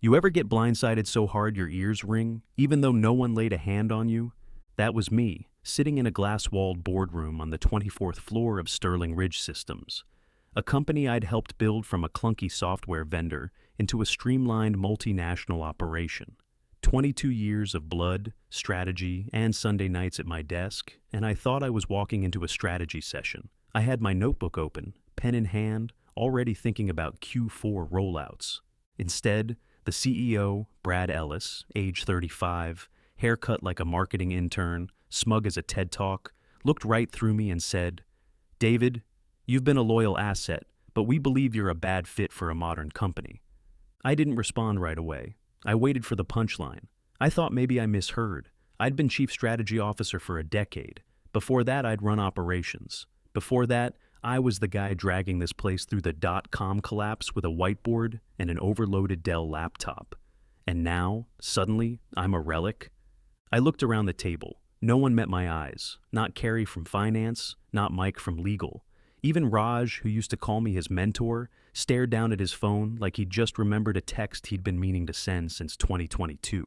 You ever get blindsided so hard your ears ring, even though no one laid a hand on you? That was me, sitting in a glass-walled boardroom on the 24th floor of Sterling Ridge Systems, a company I'd helped build from a clunky software vendor into a streamlined multinational operation. 22 years of blood, strategy, and Sunday nights at my desk, and I thought I was walking into a strategy session. I had my notebook open, pen in hand, already thinking about Q4 rollouts. Instead, the CEO, Brad Ellis, age 35, haircut like a marketing intern, smug as a TED Talk, looked right through me and said, "David, you've been a loyal asset, but we believe you're a bad fit for a modern company." I didn't respond right away. I waited for the punchline. I thought maybe I misheard. I'd been chief strategy officer for a decade. Before that, I'd run operations. Before that, I was the guy dragging this place through the dot-com collapse with a whiteboard and an overloaded Dell laptop. And now, suddenly, I'm a relic? I looked around the table. No one met my eyes. Not Carrie from finance, not Mike from legal. Even Raj, who used to call me his mentor, stared down at his phone like he'd just remembered a text he'd been meaning to send since 2022.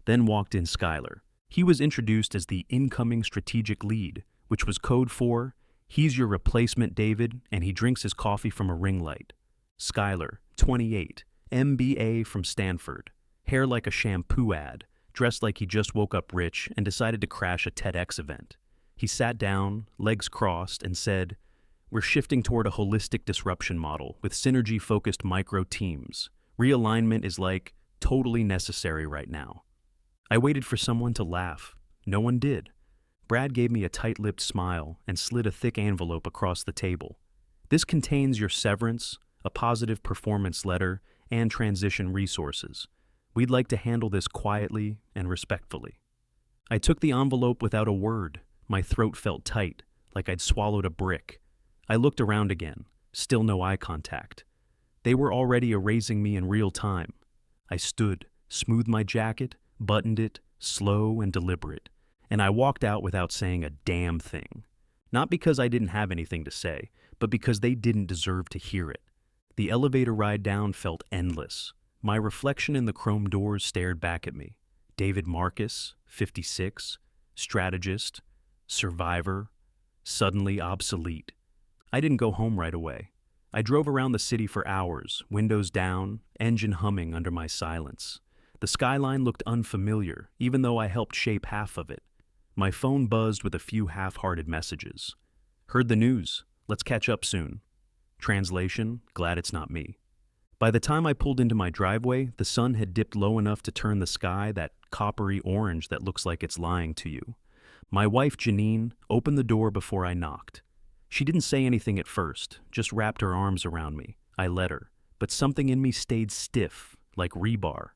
Then walked in Skylar. He was introduced as the incoming strategic lead, which was code for, "He's your replacement, David, and he drinks his coffee from a ring light." Skylar, 28, MBA from Stanford, hair like a shampoo ad, dressed like he just woke up rich and decided to crash a TEDx event. He sat down, legs crossed, and said, "We're shifting toward a holistic disruption model with synergy-focused micro teams. Realignment is like totally necessary right now." I waited for someone to laugh. No one did. Brad gave me a tight-lipped smile and slid a thick envelope across the table. "This contains your severance, a positive performance letter, and transition resources. We'd like to handle this quietly and respectfully." I took the envelope without a word. My throat felt tight, like I'd swallowed a brick. I looked around again. Still no eye contact. They were already erasing me in real time. I stood, smoothed my jacket, buttoned it, slow and deliberate. And I walked out without saying a damn thing. Not because I didn't have anything to say, but because they didn't deserve to hear it. The elevator ride down felt endless. My reflection in the chrome doors stared back at me. David Marcus, 56, strategist, survivor, suddenly obsolete. I didn't go home right away. I drove around the city for hours, windows down, engine humming under my silence. The skyline looked unfamiliar, even though I helped shape half of it. My phone buzzed with a few half-hearted messages. "Heard the news. Let's catch up soon." Translation, glad it's not me. By the time I pulled into my driveway, the sun had dipped low enough to turn the sky that coppery orange that looks like it's lying to you. My wife, Janine, opened the door before I knocked. She didn't say anything at first, just wrapped her arms around me. I let her, but something in me stayed stiff, like rebar.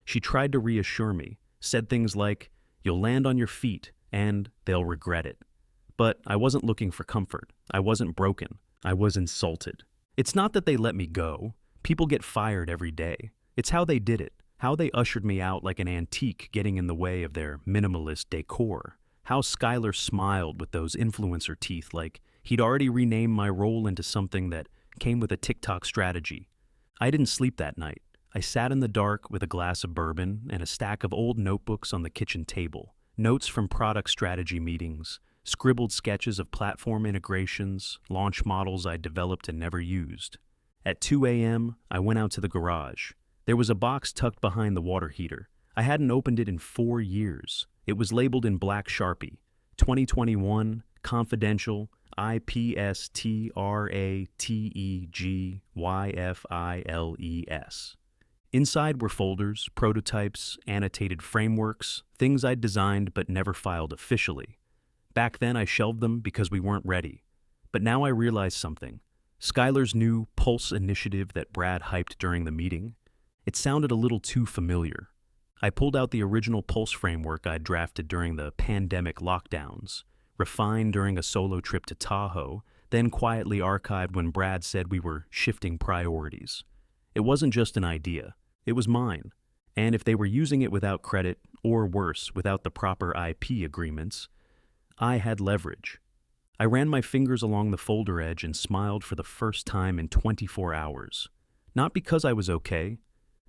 She tried to reassure me, said things like, "You'll land on your feet, and they'll regret it." But I wasn't looking for comfort. I wasn't broken. I was insulted. It's not that they let me go. People get fired every day. It's how they did it, how they ushered me out like an antique getting in the way of their minimalist decor, how Skylar smiled with those influencer teeth like he'd already renamed my role into something that came with a TikTok strategy. I didn't sleep that night. I sat in the dark with a glass of bourbon and a stack of old notebooks on the kitchen table, notes from product strategy meetings, scribbled sketches of platform integrations, launch models I'd developed and never used. At 2 a.m., I went out to the garage. There was a box tucked behind the water heater. I hadn't opened it in 4 years. It was labeled in black Sharpie, 2021, confidential, IPSTRATEGYFILES. Inside were folders, prototypes, annotated frameworks, things I'd designed but never filed officially. Back then I shelved them because we weren't ready. But now I realized something. Skylar's new Pulse initiative that Brad hyped during the meeting, it sounded a little too familiar. I pulled out the original Pulse framework I'd drafted during the pandemic lockdowns, refined during a solo trip to Tahoe, then quietly archived when Brad said we were shifting priorities. It wasn't just an idea. It was mine. And if they were using it without credit, or worse, without the proper IP agreements, I had leverage. I ran my fingers along the folder edge and smiled for the first time in 24 hours. Not because I was okay,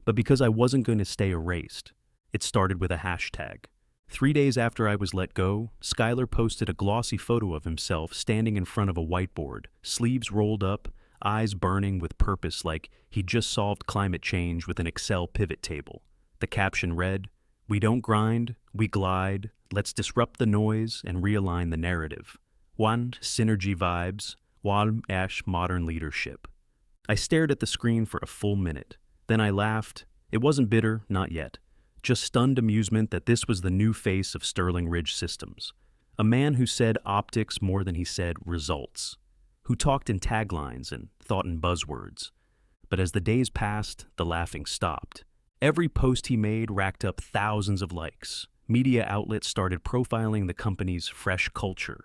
But because I wasn't going to stay erased, it started with a hashtag. 3 days after I was let go, Skylar posted a glossy photo of himself standing in front of a whiteboard, sleeves rolled up, eyes burning with purpose like he'd just solved climate change with an Excel pivot table. The caption read, "We don't grind, we glide, let's disrupt the noise and realign the narrative. One, synergy vibes, one, ash modern leadership." I stared at the screen for a full minute. Then I laughed. It wasn't bitter, not yet. Just stunned amusement that this was the new face of Sterling Ridge Systems. A man who said optics more than he said results. Who talked in taglines and thought in buzzwords. But as the days passed, the laughing stopped. Every post he made racked up thousands of likes. Media outlets started profiling the company's fresh culture.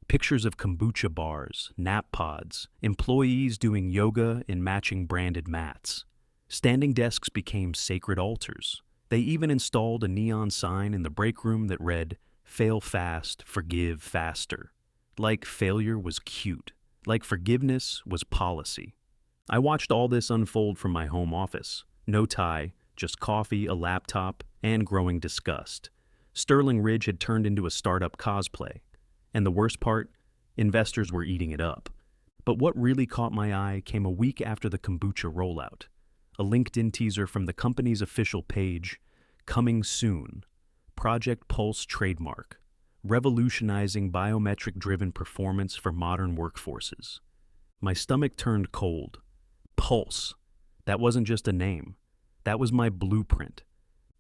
Pictures of kombucha bars, nap pods, employees doing yoga in matching branded mats. Standing desks became sacred altars. They even installed a neon sign in the break room that read, "Fail fast, forgive faster." Like failure was cute. Like forgiveness was policy. I watched all this unfold from my home office. No tie, just coffee, a laptop, and growing disgust. Sterling Ridge had turned into a startup cosplay. And the worst part, investors were eating it up. But what really caught my eye came a week after the kombucha rollout. A LinkedIn teaser from the company's official page, "Coming soon. Project Pulse trademark. Revolutionizing biometric-driven performance for modern workforces." My stomach turned cold. Pulse. That wasn't just a name. That was my blueprint.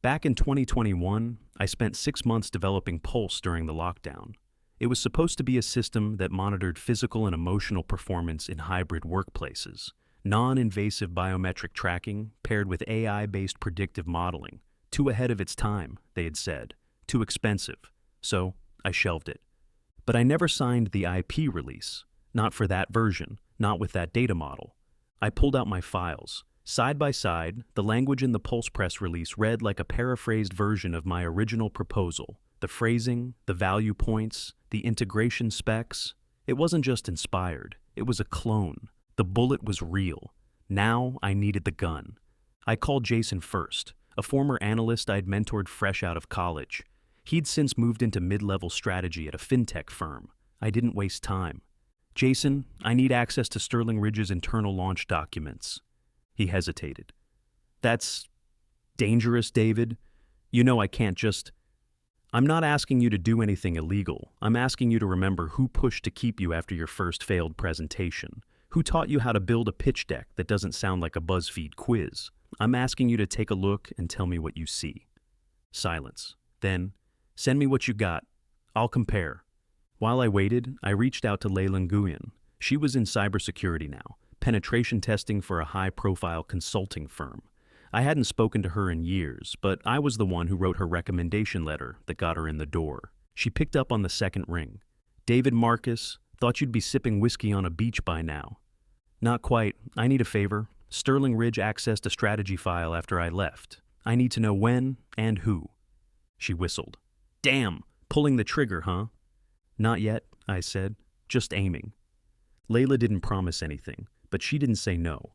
Back in 2021, I spent 6 months developing Pulse during the lockdown. It was supposed to be a system that monitored physical and emotional performance in hybrid workplaces. Non-invasive biometric tracking paired with AI-based predictive modeling. Too ahead of its time, they had said. Too expensive. So I shelved it. But I never signed the IP release. Not for that version, not with that data model. I pulled out my files. Side by side, the language in the Pulse press release read like a paraphrased version of my original proposal. The phrasing, the value points, the integration specs. It wasn't just inspired, it was a clone. The bullet was real. Now I needed the gun. I called Jason first, a former analyst I'd mentored fresh out of college. He'd since moved into mid-level strategy at a fintech firm. I didn't waste time. "Jason, I need access to Sterling Ridge's internal launch documents." He hesitated. "That's dangerous, David. You know I can't just..." "I'm not asking you to do anything illegal. I'm asking you to remember who pushed to keep you after your first failed presentation. Who taught you how to build a pitch deck that doesn't sound like a BuzzFeed quiz. I'm asking you to take a look and tell me what you see." Silence. Then, "Send me what you got. I'll compare." While I waited, I reached out to Leyland Nguyen. She was in cybersecurity now, penetration testing for a high-profile consulting firm. I hadn't spoken to her in years, but I was the one who wrote her recommendation letter that got her in the door. She picked up on the second ring. "David Marcus, thought you'd be sipping whiskey on a beach by now." "Not quite. I need a favor. Sterling Ridge accessed a strategy file after I left. I need to know when and who." She whistled. "Damn, pulling the trigger, huh?" "Not yet," I said, "just aiming." Layla didn't promise anything, but she didn't say no.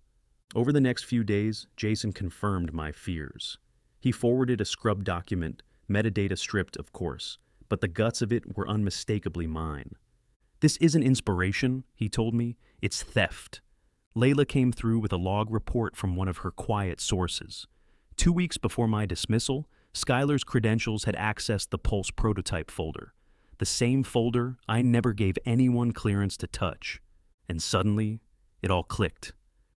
Over the next few days, Jason confirmed my fears. He forwarded a scrubbed document, metadata stripped, of course, but the guts of it were unmistakably mine. "This isn't inspiration," he told me, "it's theft." Layla came through with a log report from one of her quiet sources. 2 weeks before my dismissal, Skylar's credentials had accessed the Pulse prototype folder. The same folder I never gave anyone clearance to touch. And suddenly, it all clicked.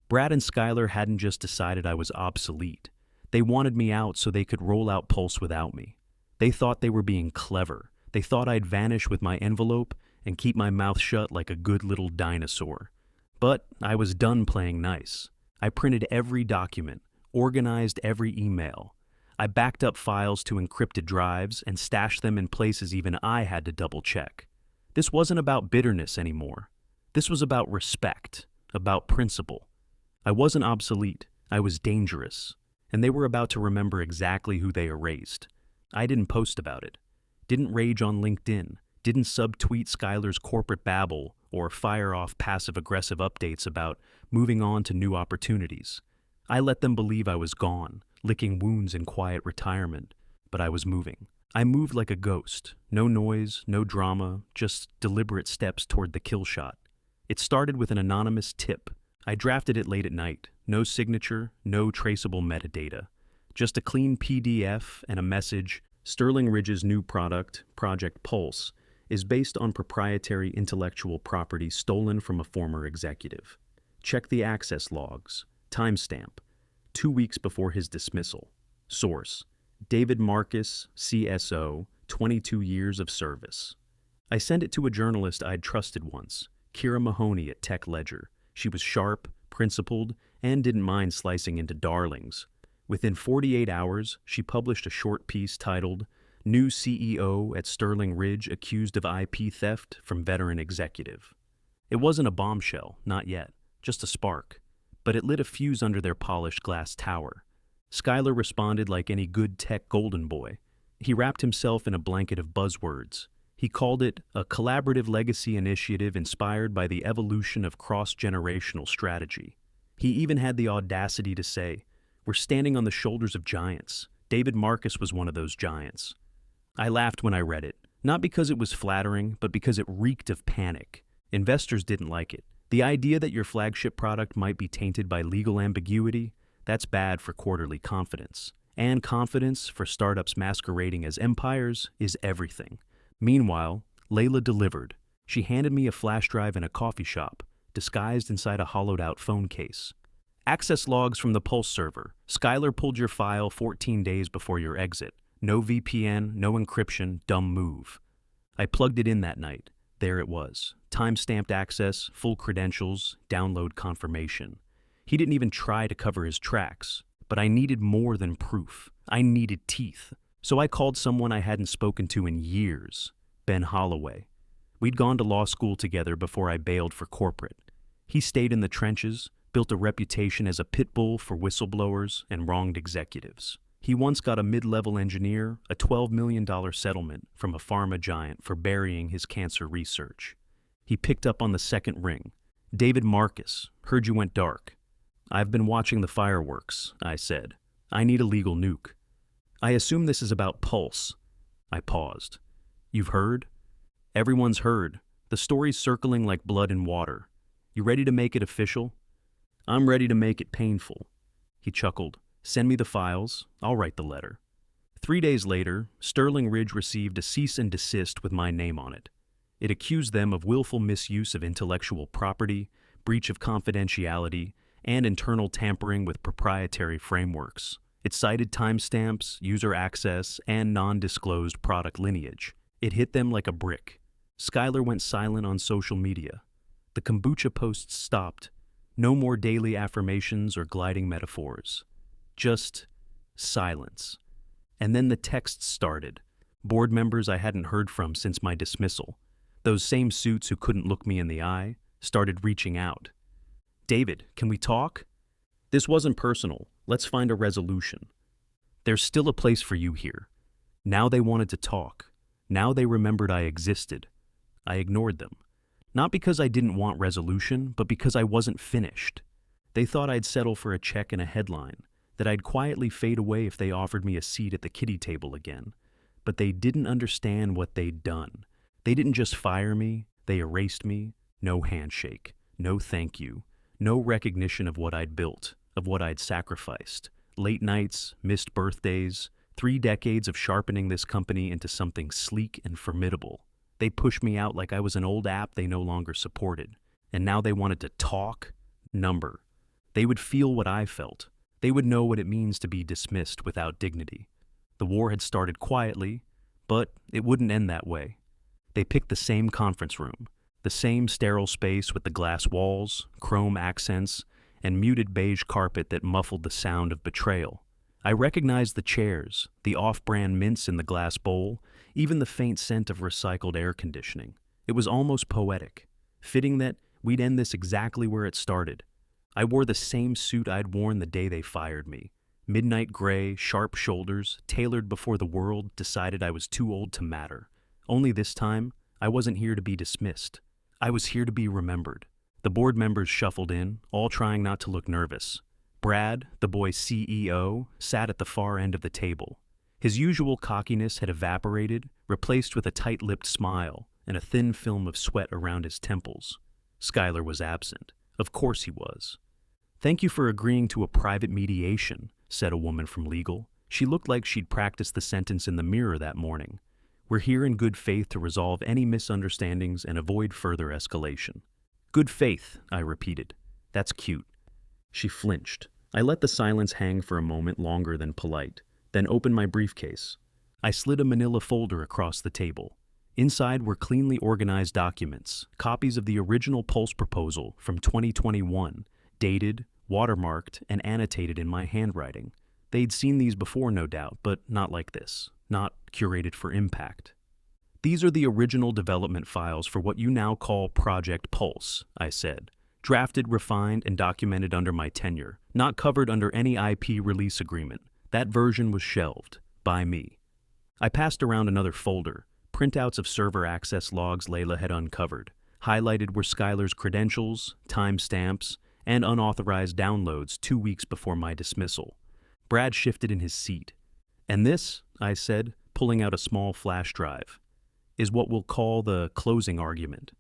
Brad and Skylar hadn't just decided I was obsolete. They wanted me out so they could roll out Pulse without me. They thought they were being clever. They thought I'd vanish with my envelope and keep my mouth shut like a good little dinosaur. But I was done playing nice. I printed every document, organized every email. I backed up files to encrypted drives and stashed them in places even I had to double-check. This wasn't about bitterness anymore. This was about respect, about principle. I wasn't obsolete, I was dangerous, and they were about to remember exactly who they erased. I didn't post about it, didn't rage on LinkedIn, didn't subtweet Skylar's corporate babble or fire off passive-aggressive updates about moving on to new opportunities. I let them believe I was gone, licking wounds in quiet retirement, but I was moving. I moved like a ghost. No noise, no drama, just deliberate steps toward the kill shot. It started with an anonymous tip. I drafted it late at night. No signature, no traceable metadata. Just a clean PDF and a message: Sterling Ridge's new product, Project Pulse, is based on proprietary intellectual property stolen from a former executive. Check the access logs. Timestamp: 2 weeks before his dismissal. Source: David Marcus, CSO, 22 years of service. I sent it to a journalist I'd trusted once, Kira Mahoney at Tech Ledger. She was sharp, principled, and didn't mind slicing into darlings. Within 48 hours, she published a short piece titled, "New CEO at Sterling Ridge Accused of IP Theft from Veteran Executive." It wasn't a bombshell, not yet, just a spark, but it lit a fuse under their polished glass tower. Schuyler responded like any good tech golden boy. He wrapped himself in a blanket of buzzwords. He called it a collaborative legacy initiative inspired by the evolution of cross-generational strategy. He even had the audacity to say, "We're standing on the shoulders of giants. David Marcus was one of those giants." I laughed when I read it, not because it was flattering, but because it reeked of panic. Investors didn't like it. The idea that your flagship product might be tainted by legal ambiguity, that's bad for quarterly confidence. And confidence, for startups masquerading as empires, is everything. Meanwhile, Layla delivered. She handed me a flash drive in a coffee shop, disguised inside a hollowed-out phone case. "Access logs from the Pulse server. Schuyler pulled your file 14 days before your exit. No VPN, no encryption, dumb move." I plugged it in that night. There it was. Time-stamped access, full credentials, download confirmation. He didn't even try to cover his tracks. But I needed more than proof. I needed teeth. So I called someone I hadn't spoken to in years, Ben Holloway. We'd gone to law school together before I bailed for corporate. He stayed in the trenches, built a reputation as a pit bull for whistleblowers and wronged executives. He once got a mid-level engineer a $12 million settlement from a pharma giant for burying his cancer research. He picked up on the second ring. "David Marcus, heard you went dark." "I've been watching the fireworks," I said. "I need a legal nuke." "I assume this is about Pulse." I paused. "You've heard?" "Everyone's heard. The story's circling like blood in water. You ready to make it official?" "I'm ready to make it painful." He chuckled. "Send me the files. I'll write the letter." 3 days later, Sterling Ridge received a cease and desist with my name on it. It accused them of willful misuse of intellectual property, breach of confidentiality, and internal tampering with proprietary frameworks. It cited timestamps, user access, and non-disclosed product lineage. It hit them like a brick. Schuyler went silent on social media. The kombucha posts stopped. No more daily affirmations or gliding metaphors. Just silence. And then the texts started. Board members I hadn't heard from since my dismissal. Those same suits who couldn't look me in the eye started reaching out. "David, can we talk? This wasn't personal. Let's find a resolution. There's still a place for you here." Now they wanted to talk. Now they remembered I existed. I ignored them. Not because I didn't want resolution, but because I wasn't finished. They thought I'd settle for a check and a headline, that I'd quietly fade away if they offered me a seat at the kiddie table again. But they didn't understand what they'd done. They didn't just fire me, they erased me. No handshake, no thank you, no recognition of what I'd built, of what I'd sacrificed. Late nights, missed birthdays, 3 decades of sharpening this company into something sleek and formidable. They pushed me out like I was an old app they no longer supported. And now they wanted to talk? Number. They would feel what I felt. They would know what it means to be dismissed without dignity. The war had started quietly, but it wouldn't end that way. They picked the same conference room, the same sterile space with the glass walls, chrome accents, and muted beige carpet that muffled the sound of betrayal. I recognized the chairs, the off-brand mints in the glass bowl, even the faint scent of recycled air conditioning. It was almost poetic, fitting that we'd end this exactly where it started. I wore the same suit I'd worn the day they fired me. Midnight gray, sharp shoulders, tailored before the world decided I was too old to matter. Only this time, I wasn't here to be dismissed. I was here to be remembered. The board members shuffled in, all trying not to look nervous. Brad, the boy's CEO, sat at the far end of the table. His usual cockiness had evaporated, replaced with a tight-lipped smile and a thin film of sweat around his temples. Skylar was absent. Of course he was. "Thank you for agreeing to a private mediation," said a woman from legal. She looked like she'd practiced the sentence in the mirror that morning. "We're here in good faith to resolve any misunderstandings and avoid further escalation." "Good faith," I repeated. "That's cute." She flinched. I let the silence hang for a moment longer than polite, then opened my briefcase. I slid a manila folder across the table. Inside were cleanly organized documents, copies of the original Pulse proposal from 2021, dated, watermarked, and annotated in my handwriting. They'd seen these before, no doubt, but not like this, not curated for impact. "These are the original development files for what you now call Project Pulse," I said. "Drafted, refined, and documented under my tenure, not covered under any IP release agreement. That version was shelved. By me." I passed around another folder, printouts of server access logs Layla had uncovered. Highlighted were Skylar's credentials, timestamps, and unauthorized downloads 2 weeks before my dismissal. Brad shifted in his seat. "And this," I said, pulling out a small flash drive, "is what we'll call the closing argument."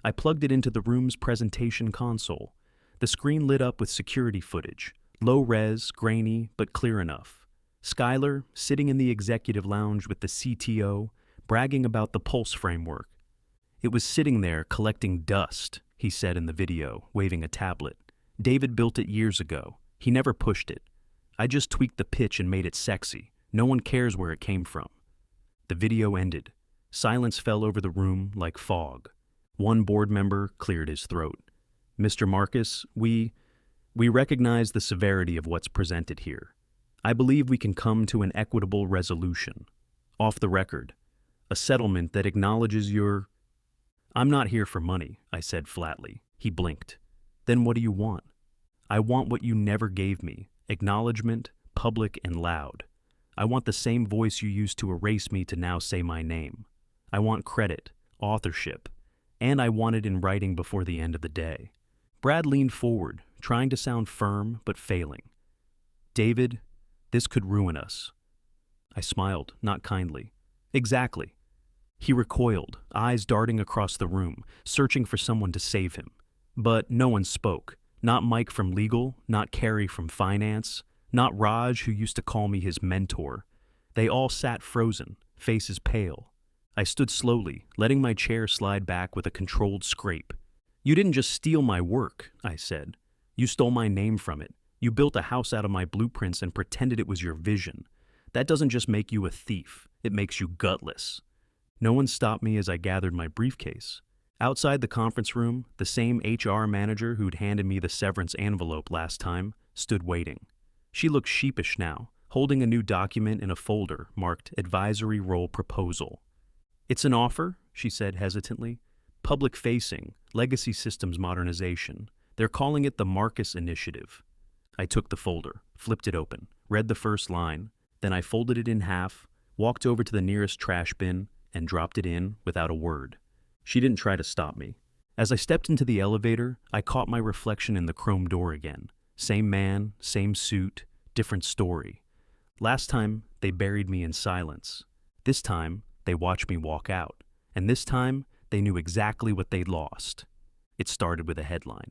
I plugged it into the room's presentation console. The screen lit up with security footage, low-res, grainy, but clear enough. Skylar, sitting in the executive lounge with the CTO, bragging about the Pulse framework. "It was sitting there collecting dust," he said in the video, waving a tablet. "David built it years ago. He never pushed it. I just tweaked the pitch and made it sexy. No one cares where it came from." The video ended. Silence fell over the room like fog. One board member cleared his throat. "Mr. Marcus, we recognize the severity of what's presented here. I believe we can come to an equitable resolution. Off the record. A settlement that acknowledges your—" "I'm not here for money," I said flatly. He blinked. "Then what do you want?" "I want what you never gave me. Acknowledgement, public and loud. I want the same voice you used to erase me to now say my name. I want credit, authorship, and I want it in writing before the end of the day." Brad leaned forward, trying to sound firm but failing. "David, this could ruin us." I smiled, not kindly. "Exactly." He recoiled, eyes darting across the room, searching for someone to save him. But no one spoke. Not Mike from legal, not Carrie from finance, not Raj, who used to call me his mentor. They all sat frozen, faces pale. I stood slowly, letting my chair slide back with a controlled scrape. "You didn't just steal my work," I said. "You stole my name from it. You built a house out of my blueprints and pretended it was your vision. That doesn't just make you a thief, it makes you gutless." No one stopped me as I gathered my briefcase. Outside the conference room, the same HR manager who'd handed me the severance envelope last time stood waiting. She looked sheepish now, holding a new document in a folder marked Advisory Role Proposal. "It's an offer," she said hesitantly. "Public-facing, legacy systems modernization. They're calling it the Marcus Initiative." I took the folder, flipped it open, read the first line, then I folded it in half, walked over to the nearest trash bin, and dropped it in without a word. She didn't try to stop me. As I stepped into the elevator, I caught my reflection in the chrome door again. Same man, same suit, different story. Last time, they buried me in silence. This time, they watched me walk out. And this time, they knew exactly what they'd lost. It started with a headline.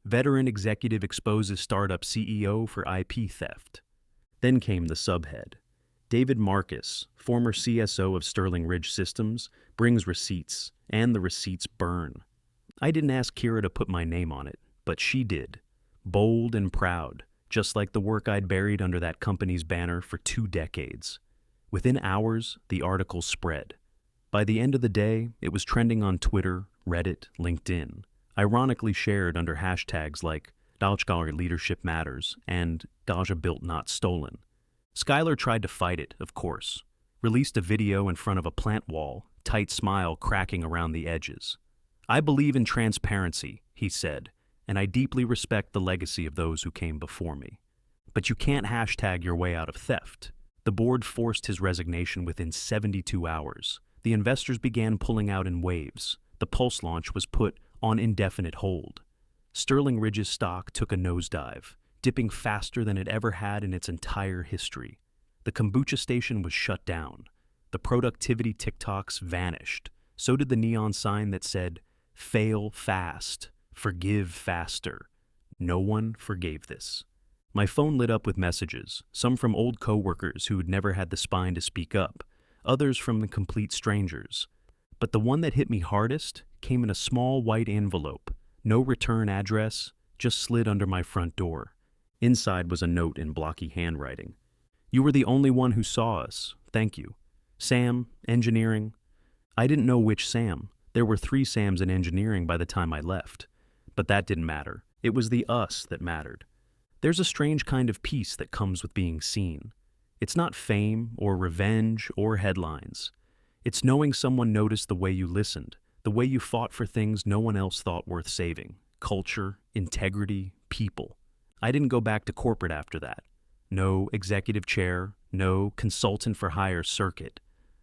"Veteran executive exposes startup CEO for IP theft." Then came the subhead. "David Marcus, former CSO of Sterling Ridge Systems, brings receipts, and the receipts burn." I didn't ask Kira to put my name on it, but she did. Bold and proud, just like the work I'd buried under that company's banner for 2 decades. Within hours, the article spread. By the end of the day, it was trending on Twitter, Reddit, LinkedIn, ironically shared under hashtags like Dalchgar Leadership Matters and Dalja Built Not Stolen. Skylar tried to fight it, of course. Released a video in front of a plant wall, tight smile cracking around the edges. "I believe in transparency," he said, "and I deeply respect the legacy of those who came before me. But you can't hashtag your way out of theft." The board forced his resignation within 72 hours. The investors began pulling out in waves. The Pulse launch was put on indefinite hold. Sterling Ridge's stock took a nosedive. dipping faster than it ever had in its entire history. The kombucha station was shut down. The productivity TikToks vanished. So did the neon sign that said, "Fail fast, forgive faster." No one forgave this. My phone lit up with messages, some from old coworkers who had never had the spine to speak up, others from the complete strangers. But the one that hit me hardest came in a small white envelope, no return address, just slid under my front door. Inside was a note in blocky handwriting. "You were the only one who saw us. Thank you. Sam, engineering." I didn't know which Sam. There were 3 Sams in engineering by the time I left. But that didn't matter. It was the us that mattered. There's a strange kind of peace that comes with being seen. It's not fame or revenge or headlines. It's knowing someone noticed the way you listened, the way you fought for things no one else thought worth saving. Culture, integrity, people. I didn't go back to corporate after that. No executive chair, no consultant for hire circuit.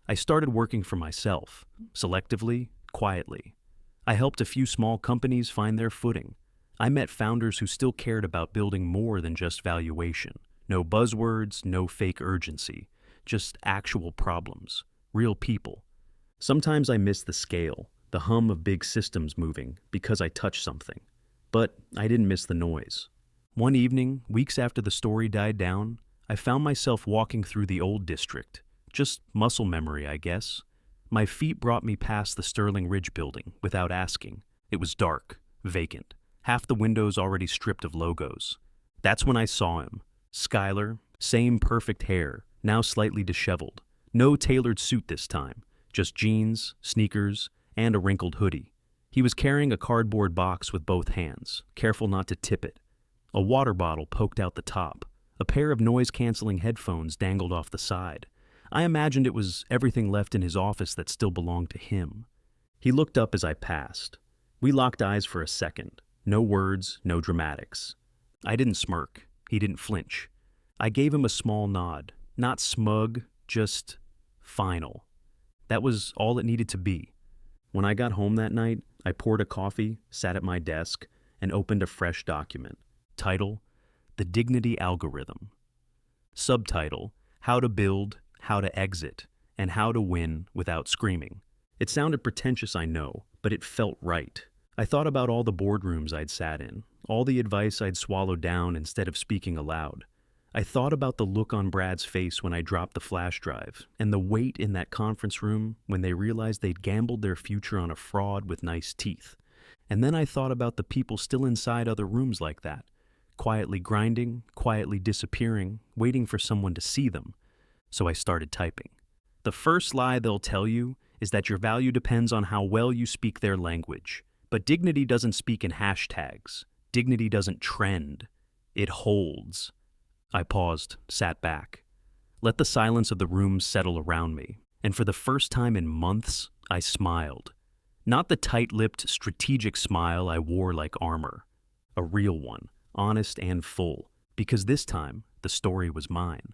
I started working for myself, selectively, quietly. I helped a few small companies find their footing. I met founders who still cared about building more than just valuation. No buzzwords, no fake urgency, just actual problems, real people. Sometimes I miss the scale, the hum of big systems moving because I touched something. But I didn't miss the noise. One evening, weeks after the story died down, I found myself walking through the old district. Just muscle memory, I guess. My feet brought me past the Sterling Ridge building without asking. It was dark, vacant, half the windows already stripped of logos. That's when I saw him. Skylar, same perfect hair, now slightly disheveled. No tailored suit this time, just jeans, sneakers, and a wrinkled hoodie. He was carrying a cardboard box with both hands, careful not to tip it. A water bottle poked out the top. A pair of noise-canceling headphones dangled off the side. I imagined it was everything left in his office that still belonged to him. He looked up as I passed. We locked eyes for a second. No words, no dramatics. I didn't smirk. He didn't flinch. I gave him a small nod. Not smug, just final. That was all it needed to be. When I got home that night, I poured a coffee, sat at my desk, and opened a fresh document. Title: The Dignity Algorithm. Subtitle: How to Build, How to Exit, and How to Win Without Screaming. It sounded pretentious, I know, but it felt right. I thought about all the boardrooms I'd sat in, all the advice I'd swallowed down instead of speaking aloud. I thought about the look on Brad's face when I dropped the flash drive, and the weight in that conference room when they realized they'd gambled their future on a fraud with nice teeth. And then I thought about the people still inside other rooms like that, quietly grinding, quietly disappearing, waiting for someone to see them. So I started typing. The first lie they'll tell you is that your value depends on how well you speak their language. But dignity doesn't speak in hashtags. Dignity doesn't trend. It holds. I paused, sat back. Let the silence of the room settle around me, and for the first time in months, I smiled. Not the tight-lipped, strategic smile I wore like armor. A real one, honest and full, because this time, the story was mine.